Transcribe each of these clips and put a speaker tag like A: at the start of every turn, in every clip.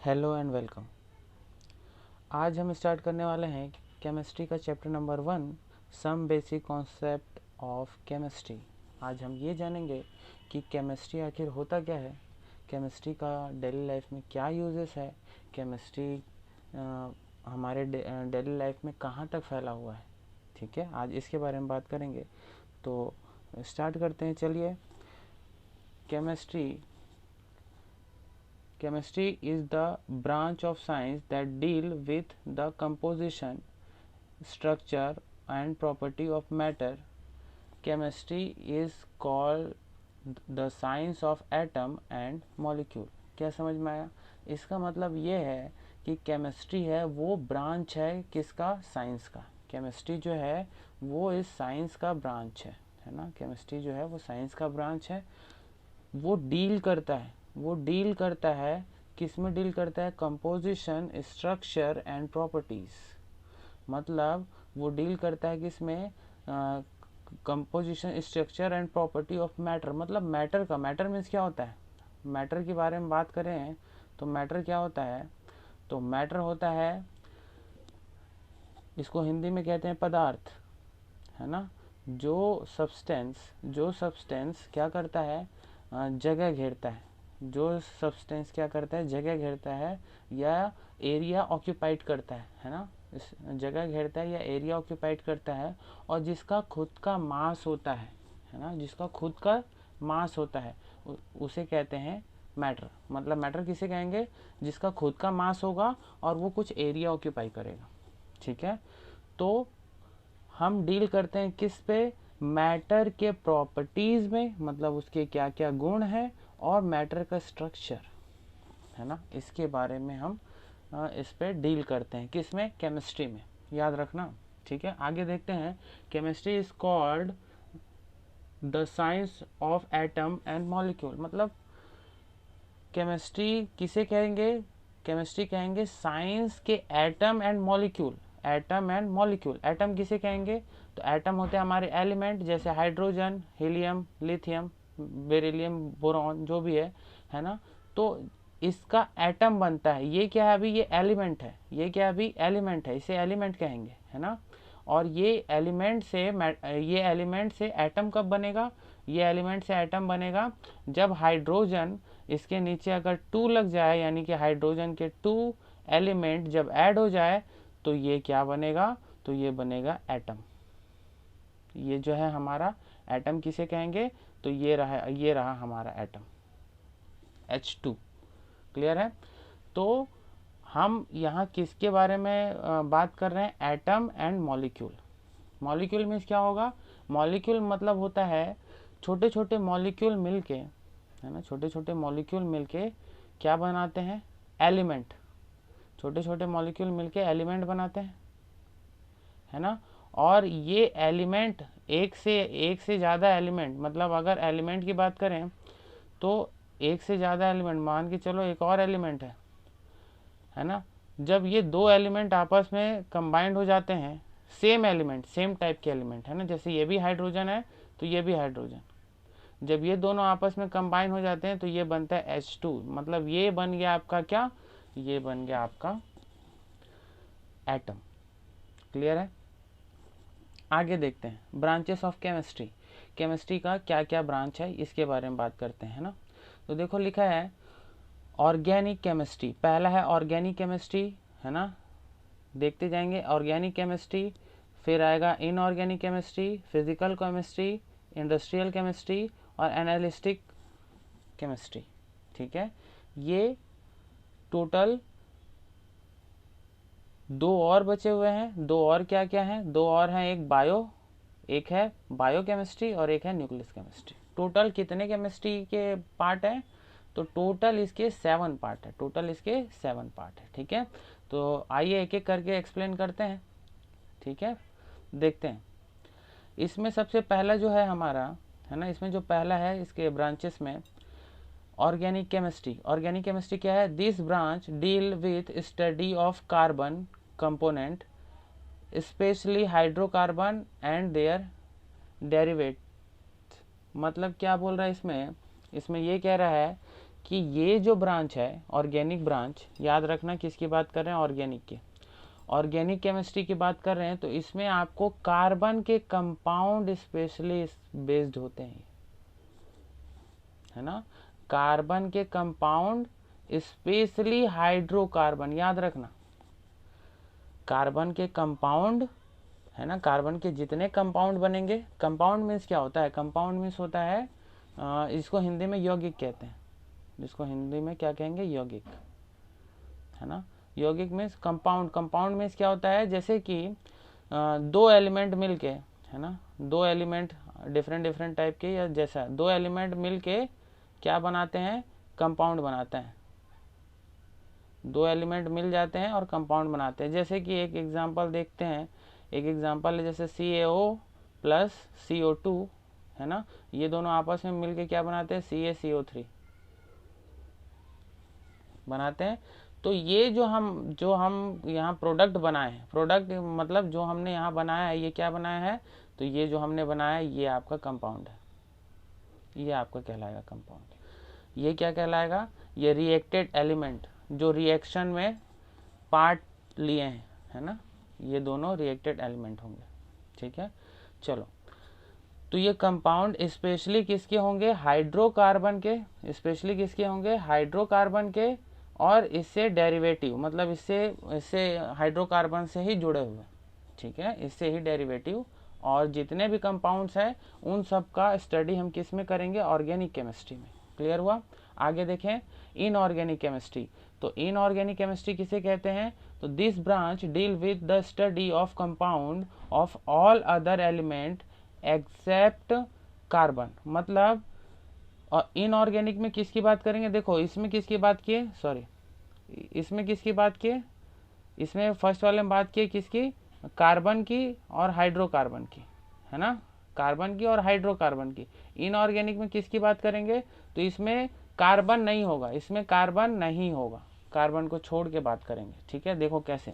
A: Hello and welcome. आज हम start करने वाले हैं केमिस्ट्री का chapter number 1, some basic concept of chemistry. आज हम ये जानेंगे कि केमिस्ट्री आखिर होता क्या है, केमिस्ट्री का डेली लाइफ में क्या यूजेस है, केमिस्ट्री हमारे डेली लाइफ में कहाँ तक फैला हुआ है। ठीक है, आज इसके बारे में बात करेंगे। तो स्टार्ट करते हैं। चलिए, Chemistry is the branch of science that deal with the composition, structure and property of matter. Chemistry is called the science of atom and molecule. क्या समझ में आया? इसका मतलब ये है कि केमिस्ट्री है वो ब्रांच है किसका? साइंस का। केमिस्ट्री जो है वो इस साइंस का ब्रांच है ना। केमिस्ट्री जो है वो साइंस का ब्रांच है। वो डील करता है किस में डील करता है? Composition, structure and properties. मतलब वो डील करता है किसमें? Composition, structure and property of matter. मतलब मैटर का, मैटर मीन्स क्या होता है? मैटर के बारे में बात करें तो मैटर क्या होता है? तो मैटर होता है, इसको हिंदी में कहते हैं पदार्थ, है ना। जो सब्सटेंस क्या करता है? जगह घेरता है। जो सब्सटेंस क्या करता है? जगह घेरता है या एरिया ऑक्यूपाइड करता है ना। इस जगह घेरता है या एरिया ऑक्यूपाइड करता है, और जिसका खुद का मास होता है ना, जिसका खुद का मास होता है उसे कहते हैं मैटर। मतलब मैटर किसे कहेंगे? जिसका खुद का मास होगा और वो कुछ एरिया ऑक्यूपाई करेगा। ठीक है, तो हम डील करते हैं किस पे? मैटर के प्रॉपर्टीज में, मतलब उसके क्या क्या गुण हैं, और मैटर का स्ट्रक्चर, है ना, इसके बारे में हम इस पे डील करते हैं। किस में? केमिस्ट्री में। याद रखना। ठीक है, आगे देखते हैं। Chemistry is called the science of atom and molecule. मतलब केमिस्ट्री किसे कहेंगे? केमिस्ट्री कहेंगे साइंस के atom and molecule. Atom and molecule, atom किसे कहेंगे? तो एटम होते हैं हमारे एलिमेंट, जैसे hydrogen, helium, lithium, beryllium, boron, जो भी है ना। तो इसका एटम बनता है। ये क्या है? अभी ये एलिमेंट है। ये क्या? अभी एलिमेंट है, इसे एलिमेंट कहेंगे, है ना। और ये एलिमेंट से एटम कब बनेगा? ये एलिमेंट से एटम बनेगा जब हाइड्रोजन इसके नीचे अगर 2 लग जाए, यानी कि हाइड्रोजन के 2 एलिमेंट जब ऐड हो जाए तो ये क्या बनेगा? तो ये बनेगा एटम। ये जो है हमारा एटम किसे कहेंगे? तो ये रहा हमारा एटम, H2। क्लियर है? तो हम यहाँ किसके बारे में बात कर रहे हैं? Atom and molecule. Molecule means क्या होगा? मॉलिक्यूल मतलब होता है छोटे छोटे मॉलिक्यूल मिलके, है ना, छोटे छोटे मॉलिक्यूल मिलके क्या बनाते हैं? एलिमेंट। छोटे छोटे मॉलिक्यूल मिलके एलिमेंट बनाते हैं, है ना। और ये एलिमेंट एक से ज़्यादा एलिमेंट, मतलब अगर एलिमेंट की बात करें तो एक से ज़्यादा एलिमेंट, मान के चलो एक और एलिमेंट है ना। जब ये 2 एलिमेंट आपस में कंबाइंड हो जाते हैं, सेम एलिमेंट, सेम टाइप के एलिमेंट, है ना, जैसे ये भी हाइड्रोजन है तो ये भी हाइड्रोजन, जब ये दोनों आपस में कंबाइन हो जाते हैं तो ये बनता है H2। मतलब ये बन गया आपका क्या? ये बन गया आपका एटम। क्लियर है? आगे देखते हैं ब्रांचेस ऑफ केमिस्ट्री। केमिस्ट्री का क्या क्या ब्रांच है इसके बारे में बात करते हैं ना। तो देखो लिखा है ऑर्गेनिक केमिस्ट्री। पहला है ऑर्गेनिक केमिस्ट्री, है ना। देखते जाएंगे। ऑर्गेनिक केमिस्ट्री, फिर आएगा inorganic chemistry, physical chemistry, industrial chemistry और एनालिटिक केमिस्ट्री। ठीक है, ये टोटल 2 और बचे हुए हैं। 2 और क्या क्या हैं? 2 और हैं, एक है बायोकेमिस्ट्री और एक है न्यूक्लियस केमिस्ट्री। टोटल कितने केमिस्ट्री के पार्ट हैं? तो टोटल इसके 7 पार्ट है। टोटल इसके 7 पार्ट है। ठीक है, तो आइए एक एक करके एक्सप्लेन करते हैं। ठीक है, देखते हैं। इसमें सबसे पहला जो है हमारा, है ना, इसमें जो पहला है इसके ब्रांचेस में ऑर्गेनिक केमिस्ट्री। ऑर्गेनिक केमिस्ट्री क्या है? This branch deal with study of carbon component, specially hydrocarbon and their derivate. मतलब क्या बोल रहा है इसमें? इसमें ये कह रहा है कि ये जो ब्रांच है ऑर्गेनिक ब्रांच, याद रखना किसकी बात कर रहे हैं, ऑर्गेनिक की, ऑर्गेनिक केमिस्ट्री की बात कर रहे हैं, तो इसमें आपको कार्बन के कंपाउंड स्पेशली बेस्ड होते हैं, है ना, कार्बन के कंपाउंड स्पेशली हाइड्रोकार्बन, याद रखना कार्बन के कंपाउंड, है ना, कार्बन के जितने कंपाउंड बनेंगे, कंपाउंड मीन्स क्या होता है, कंपाउंड मीन्स होता है इसको हिंदी में यौगिक कहते हैं, जिसको हिंदी में क्या कहेंगे, यौगिक, है ना, यौगिक मीन्स कंपाउंड, कंपाउंड मीन्स क्या होता है, जैसे कि दो एलिमेंट मिलके, है ना, दो एलिमेंट डिफरेंट डिफरेंट टाइप के, या जैसा दो एलिमेंट मिलके क्या बनाते हैं, कंपाउंड बनाते हैं, दो एलिमेंट मिल जाते हैं और कंपाउंड बनाते हैं। जैसे कि एक एग्जांपल देखते हैं, एक एग्जांपल है जैसे CaO प्लस CO2, है ना, ये दोनों आपस में मिलके क्या बनाते हैं, CaCO3 बनाते हैं। तो ये जो हम यहाँ प्रोडक्ट बनाए हैं, प्रोडक्ट मतलब जो हमने यहाँ बनाया है, ये क्या बनाया है, तो ये जो हमने बनाया है ये आपका कंपाउंड है, ये आपका कहलाएगा कंपाउंड। ये क्या कहलाएगा, ये रिएक्टेड एलिमेंट जो रिएक्शन में पार्ट लिए हैं, है ना, ये दोनों रिएक्टेड एलिमेंट होंगे, ठीक है। चलो, तो ये कंपाउंड स्पेशली किसके होंगे, हाइड्रोकार्बन के, स्पेशली किसके होंगे, हाइड्रोकार्बन के, और इससे डेरिवेटिव, मतलब इससे हाइड्रोकार्बन से ही जुड़े हुए, ठीक है, इससे ही डेरिवेटिव, और जितने भी कंपाउंड्स हैं उन सब का स्टडी हम किस में करेंगे, ऑर्गेनिक केमिस्ट्री में। क्लियर हुआ। आगे देखें इनऑर्गेनिक केमिस्ट्री। तो इनऑर्गेनिक केमिस्ट्री किसे कहते हैं, तो this branch deal with the study of compound of all other element except carbon. मतलब इनऑर्गेनिक में किसकी बात करेंगे, देखो इसमें किसकी बात की है, सॉरी इसमें किसकी बात की है, इसमें फर्स्ट वाले में बात की है किसकी, कार्बन की और हाइड्रोकार्बन की, है ना, कार्बन की और हाइड्रोकार्बन की। इनऑर्गेनिक में किसकी बात करेंगे, तो इसमें कार्बन नहीं होगा, इसमें कार्बन नहीं होगा, कार्बन को छोड़ के बात करेंगे, ठीक है। देखो कैसे,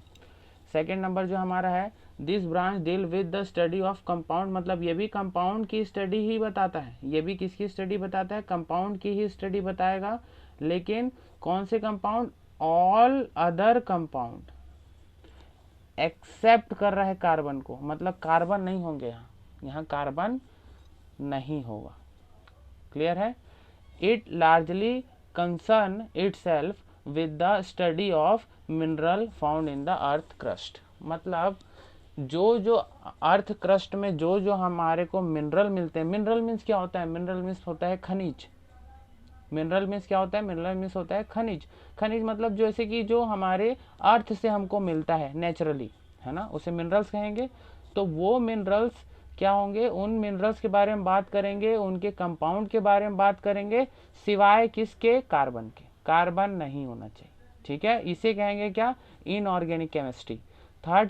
A: सेकेंड नंबर जो हमारा है, this branch deal with the study of compound, मतलब ये भी कंपाउंड की स्टडी ही बताता है, ये भी किसकी स्टडी बताता है, कंपाउंड की ही स्टडी बताएगा, लेकिन कौन से compound, all other compound, accept कर रहा है कार्बन को, मतलब कार्बन नहीं होंगे यहाँ कार्बन नहीं होगा। क्लियर है। It largely concern itself with the study of mineral found in the earth crust, मतलब जो अर्थ क्रस्ट में जो हमारे को मिनरल मिलते हैं, मिनरल मीन्स क्या होता है, मिनरल मीन्स होता है खनिज, मिनरल मीन्स क्या होता है, मिनरल मीन्स होता है खनिज, खनिज मतलब जैसे कि जो हमारे अर्थ से हमको मिलता है नेचुरली, है ना, उसे मिनरल्स कहेंगे। तो वो मिनरल्स क्या होंगे, उन मिनरल्स के बारे में बात करेंगे, उनके कंपाउंड के बारे में बात करेंगे, सिवाय किसके, कार्बन के, कार्बन नहीं होना चाहिए, ठीक है। इसे कहेंगे क्या, इनऑर्गेनिक केमिस्ट्री। थर्ड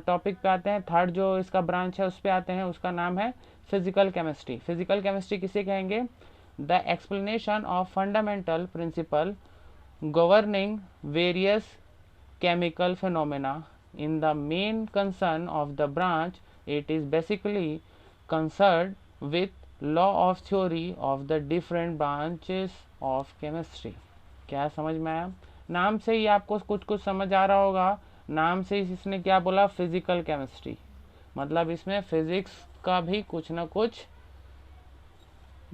A: टॉपिक पे आते हैं, थर्ड जो इसका ब्रांच है उस पे आते हैं, उसका नाम है फिजिकल केमिस्ट्री। फिजिकल केमिस्ट्री किसे कहेंगे, the explanation of fundamental principle governing various chemical phenomena in the main concern of the branch. It is basically concerned with law of theory of the different branches of chemistry. क्या समझ में आया, नाम से ही आपको कुछ कुछ समझ आ रहा होगा, नाम से ही इसने क्या बोला, फिजिकल केमिस्ट्री, मतलब इसमें फिजिक्स का भी कुछ ना कुछ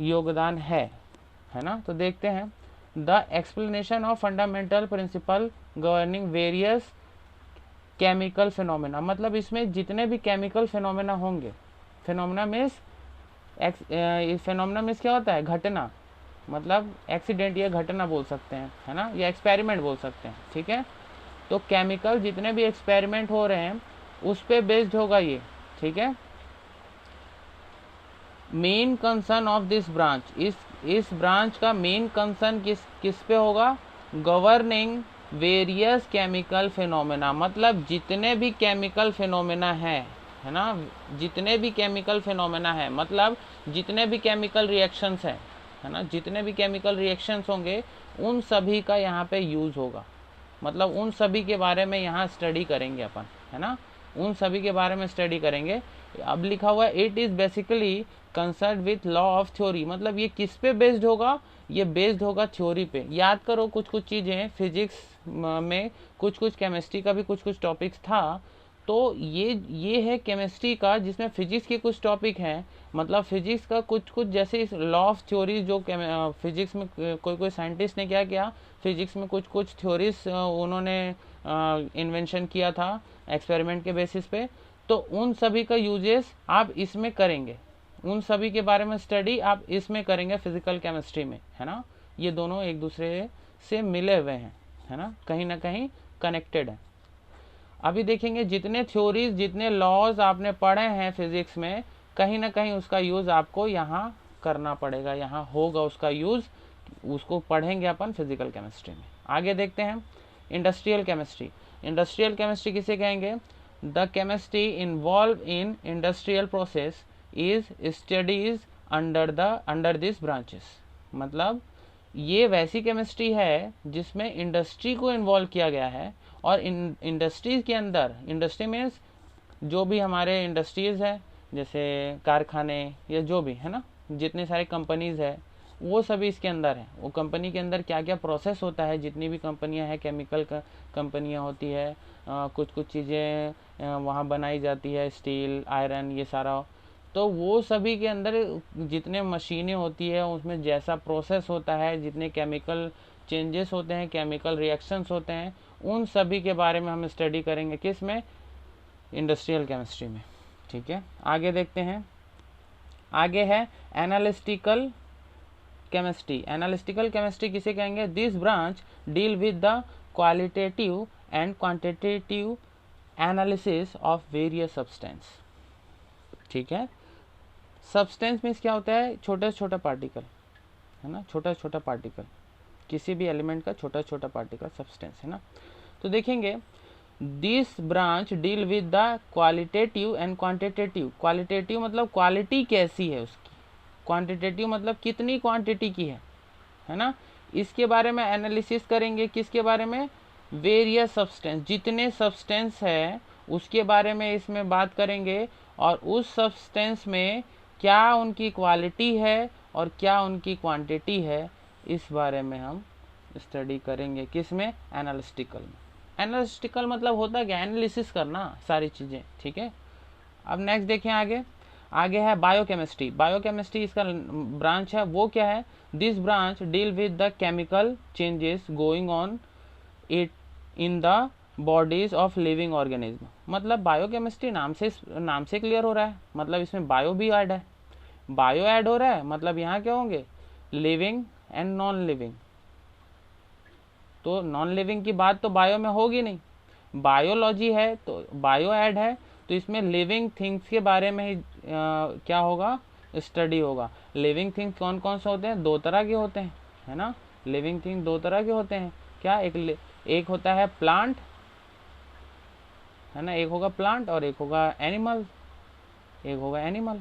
A: योगदान है ना। तो देखते हैं, the explanation of fundamental principle governing various chemical phenomena, मतलब इसमें जितने भी केमिकल फिनोमेना होंगे, फिनोमेना मीन्स फिनोमेना मीन्स क्या होता है, घटना, मतलब एक्सीडेंट या घटना बोल सकते हैं, है ना, या एक्सपेरिमेंट बोल सकते हैं, ठीक है। तो केमिकल जितने भी एक्सपेरिमेंट हो रहे हैं उस पे बेस्ड होगा ये, ठीक है। Main concern of this branch, इस ब्रांच का मेन कंसर्न किस पे होगा, गवर्निंग वेरियस केमिकल फिनोमेना, मतलब जितने भी केमिकल फिनोमेना है ना, जितने भी केमिकल फिनोमेना है, मतलब जितने भी केमिकल रिएक्शंस हैं, है ना, जितने भी केमिकल रिएक्शंस होंगे उन सभी का यहाँ पे यूज होगा, मतलब उन सभी के बारे में यहाँ स्टडी करेंगे अपन, है ना, उन सभी के बारे में स्टडी करेंगे। अब लिखा हुआ है it is basically concern with law of theory, मतलब ये किस पे बेस्ड होगा, ये बेस्ड होगा थ्योरी पे। याद करो कुछ कुछ चीज़ें फिजिक्स में, कुछ कुछ केमिस्ट्री का भी कुछ कुछ टॉपिक्स था, तो ये है केमिस्ट्री का जिसमें फिजिक्स के कुछ टॉपिक हैं। मतलब फिजिक्स का कुछ कुछ, जैसे इस लॉ ऑफ थ्योरी जो फिजिक्स में कोई कोई साइंटिस्ट ने क्या किया, फिजिक्स में कुछ कुछ थ्योरीज उन्होंने इन्वेंशन किया था एक्सपेरिमेंट के बेसिस पे, तो उन सभी का यूजेस आप इसमें करेंगे, उन सभी के बारे में स्टडी आप इसमें करेंगे फिजिकल केमिस्ट्री में, है ना। ये दोनों एक दूसरे से मिले हुए हैं, है ना कहीं कनेक्टेड है। अभी देखेंगे जितने थ्योरीज, जितने लॉज आपने पढ़े हैं फिजिक्स में, कहीं ना कहीं उसका यूज़ आपको यहाँ करना पड़ेगा, यहाँ होगा उसका यूज़, उसको पढ़ेंगे अपन फिजिकल केमिस्ट्री में। आगे देखते हैं इंडस्ट्रियल केमिस्ट्री। इंडस्ट्रियल केमिस्ट्री किसे कहेंगे? The chemistry involve in industrial process is studies under this branches. मतलब ये वैसी केमिस्ट्री है जिसमें इंडस्ट्री को इन्वॉल्व किया गया है, और इंडस्ट्रीज के अंदर, इंडस्ट्री मीन्स जो भी हमारे इंडस्ट्रीज है, जैसे कारखाने या जो भी है ना, जितने सारे कंपनीज है वो सभी इसके अंदर है। वो कंपनी के अंदर क्या क्या प्रोसेस होता है, जितनी भी कंपनियां हैं, केमिकल कंपनियां होती है, कुछ कुछ चीज़ें वहाँ बनाई जाती है, स्टील, आयरन, ये सारा, तो वो सभी के अंदर जितने मशीनें होती है उसमें जैसा प्रोसेस होता है, जितने केमिकल चेंजेस होते हैं, केमिकल रिएक्शंस होते हैं, उन सभी के बारे में हम स्टडी करेंगे किस में? इंडस्ट्रियल केमिस्ट्री में। ठीक है, आगे देखते हैं। आगे है एनालिटिकल केमिस्ट्री। एनालिटिकल केमिस्ट्री किसे कहेंगे? This branch deal with the qualitative and quantitative analysis of various substance. ठीक है, सब्सटेंस मीन्स क्या होता है? छोटा छोटा पार्टिकल, है ना, छोटा छोटा पार्टिकल, किसी भी एलिमेंट का छोटा छोटा पार्टिकल सब्सटेंस, है ना। तो देखेंगे this branch deal with the qualitative and quantitative. Qualitative मतलब क्वालिटी कैसी है उसकी, क्वांटिटेटिव मतलब कितनी क्वांटिटी की है ना, इसके बारे में एनालिसिस करेंगे। किसके बारे में? वेरियस सब्सटेंस, जितने सब्सटेंस है उसके बारे में इसमें बात करेंगे, और उस सब्सटेंस में क्या उनकी क्वालिटी है और क्या उनकी क्वांटिटी है, इस बारे में हम स्टडी करेंगे। किस में? एनालिटिकल में। एनालिटिकल मतलब होता क्या? एनालिसिस करना सारी चीज़ें। ठीक है, अब नेक्स्ट देखें आगे। आगे है बायोकेमिस्ट्री। बायोकेमिस्ट्री इसका ब्रांच है, वो क्या है? This branch deal with the chemical changes going on it in the bodies of living organism. मतलब बायोकेमिस्ट्री नाम से क्लियर हो रहा है, मतलब इसमें बायो भी ऐड है, बायो ऐड हो रहा है, मतलब यहाँ क्या होंगे? Living and non living. तो नॉन लिविंग की बात तो बायो में होगी नहीं, बायोलॉजी है तो बायो ऐड है, तो इसमें लिविंग थिंग्स के बारे में ही क्या होगा? स्टडी होगा। लिविंग थिंग्स कौन कौन से होते हैं? दो तरह के होते हैं, है ना। लिविंग थिंग दो तरह के होते हैं। क्या? एक होता है प्लांट, है ना, एक होगा प्लांट और एक होगा एनिमल, एक होगा एनिमल,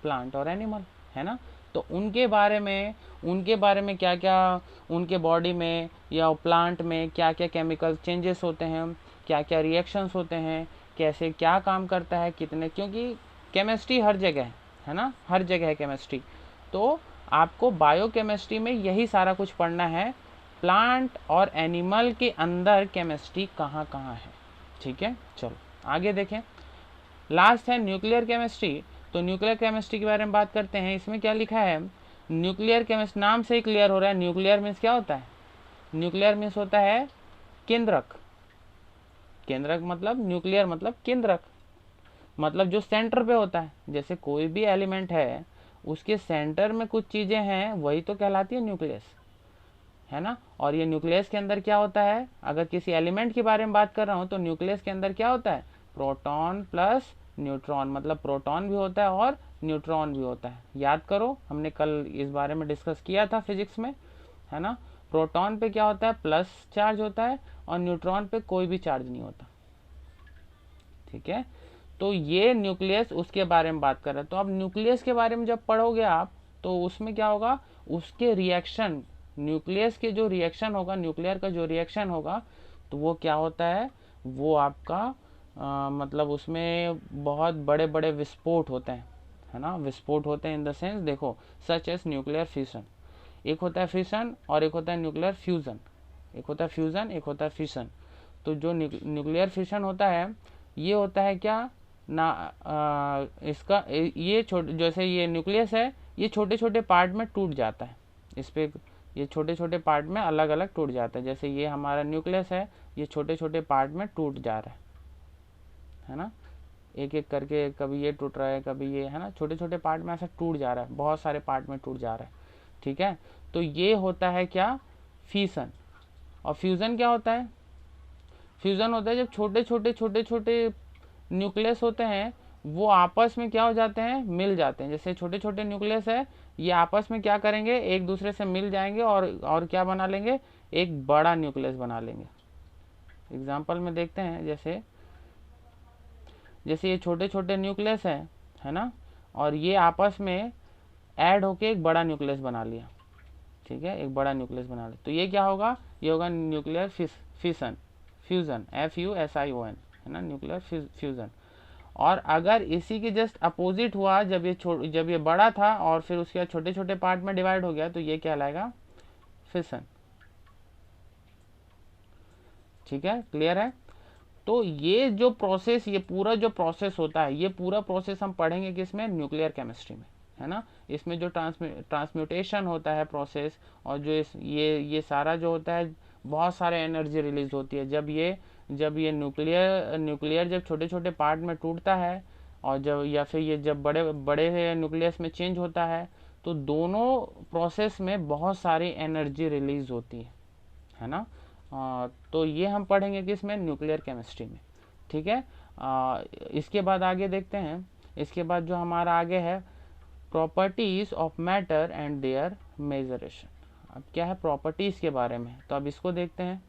A: प्लांट और एनिमल, है ना। तो उनके बारे में क्या क्या उनके बॉडी में या प्लांट में क्या क्या केमिकल चेंजेस होते हैं, क्या क्या रिएक्शंस होते हैं, कैसे क्या काम करता है, कितने, क्योंकि केमिस्ट्री हर जगह है ना, हर जगह है केमिस्ट्री। तो आपको बायोकेमिस्ट्री में यही सारा कुछ पढ़ना है, प्लांट और एनिमल के अंदर केमिस्ट्री कहाँ कहाँ है। ठीक है, चलो आगे देखें। लास्ट है न्यूक्लियर केमिस्ट्री। तो न्यूक्लियर केमिस्ट्री के बारे में बात करते हैं। इसमें क्या लिखा है? न्यूक्लियर केमिस्ट्री, नाम से ही क्लियर हो रहा है। न्यूक्लियर मीन्स क्या होता है? न्यूक्लियर मीन्स होता है केंद्रक। केंद्रक मतलब न्यूक्लियर मतलब केंद्रक, मतलब जो सेंटर पे होता है। जैसे कोई भी एलिमेंट है उसके सेंटर में कुछ चीजें हैं, वही तो कहलाती है न्यूक्लियस, है ना। और ये न्यूक्लियस के अंदर क्या होता है? अगर किसी एलिमेंट के बारे में बात कर रहा हूँ तो न्यूक्लियस के अंदर क्या होता है? प्रोटॉन प्लस न्यूट्रॉन, मतलब प्रोटॉन भी होता है और न्यूट्रॉन भी होता है। याद करो, हमने कल इस बारे में डिस्कस किया था फिजिक्स में, है ना। प्रोटॉन पे क्या होता है? प्लस चार्ज होता है, और न्यूट्रॉन पे कोई भी चार्ज नहीं होता। ठीक है, तो ये न्यूक्लियस उसके बारे में बात कर रहे हैं। तो अब न्यूक्लियस के बारे में जब पढ़ोगे आप, तो उसमें क्या होगा? उसके रिएक्शन, न्यूक्लियस के जो रिएक्शन होगा, न्यूक्लियर का जो रिएक्शन होगा, तो वो क्या होता है? वो आपका मतलब उसमें बहुत बड़े बड़े विस्फोट होते हैं, है ना। विस्फोट होते हैं इन द सेंस, देखो, सच एस न्यूक्लियर फ्यूजन। एक होता है फिशन और एक होता है न्यूक्लियर फ्यूज़न। एक होता है फ्यूज़न, एक होता है फिशन। तो जो न्यूक्लियर फिशन होता है ये होता है क्या ना, इसका ये जैसे ये न्यूक्लियस है ये छोटे छोटे पार्ट में टूट जाता है। इस पे ये छोटे छोटे पार्ट में अलग अलग टूट जाता है। जैसे ये हमारा न्यूक्लियस है, ये छोटे छोटे पार्ट में टूट जा रहा है ना, एक एक करके, कभी ये टूट रहा है, कभी ये, है ना, छोटे छोटे पार्ट में ऐसा टूट जा रहा है, बहुत सारे पार्ट में टूट जा रहा है। ठीक है, तो ये होता है क्या, फ्यूजन। और फ्यूजन क्या होता है, फ्यूजन होता है जब छोटे छोटे न्यूक्लियस होते हैं वो आपस में क्या हो जाते हैं, मिल जाते हैं। जैसे छोटे छोटे न्यूक्लियस है, ये आपस में क्या करेंगे, एक दूसरे से मिल जाएंगे और क्या बना लेंगे, एक बड़ा न्यूक्लियस बना लेंगे। एग्जाम्पल में देखते हैं, जैसे ये छोटे छोटे न्यूक्लियस है ना, और ये आपस में ऐड होके एक बड़ा न्यूक्लियस बना लिया। ठीक है, एक बड़ा न्यूक्लियस बना लिया, तो ये क्या होगा, ये होगा न्यूक्लियर फिशन, फ्यूजन, FUSION, है ना, न्यूक्लियर फ्यूजन। और अगर इसी के जस्ट अपोजिट हुआ, जब ये बड़ा था और फिर उसके बाद छोटे छोटे पार्ट में डिवाइड हो गया, तो ये क्या लाएगा, फिशन। ठीक है, क्लियर है। तो ये जो प्रोसेस, ये पूरा जो प्रोसेस होता है, ये पूरा प्रोसेस हम पढ़ेंगे किसमें, न्यूक्लियर केमिस्ट्री में, है ना। इसमें जो ट्रांसम्यूटेशन होता है प्रोसेस, और जो ये सारा जो होता है, बहुत सारे एनर्जी रिलीज होती है जब ये न्यूक्लियर जब छोटे छोटे पार्ट में टूटता है, और जब या फिर ये जब बड़े बड़े न्यूक्लियस में चेंज होता है, तो दोनों प्रोसेस में बहुत सारी एनर्जी रिलीज होती है ना। तो ये हम पढ़ेंगे किसमें, न्यूक्लियर केमिस्ट्री में। ठीक है, इसके बाद आगे देखते हैं। इसके बाद जो हमारा आगे है, properties of matter and their measurement. अब क्या है, प्रॉपर्टीज के बारे में, तो अब इसको देखते हैं।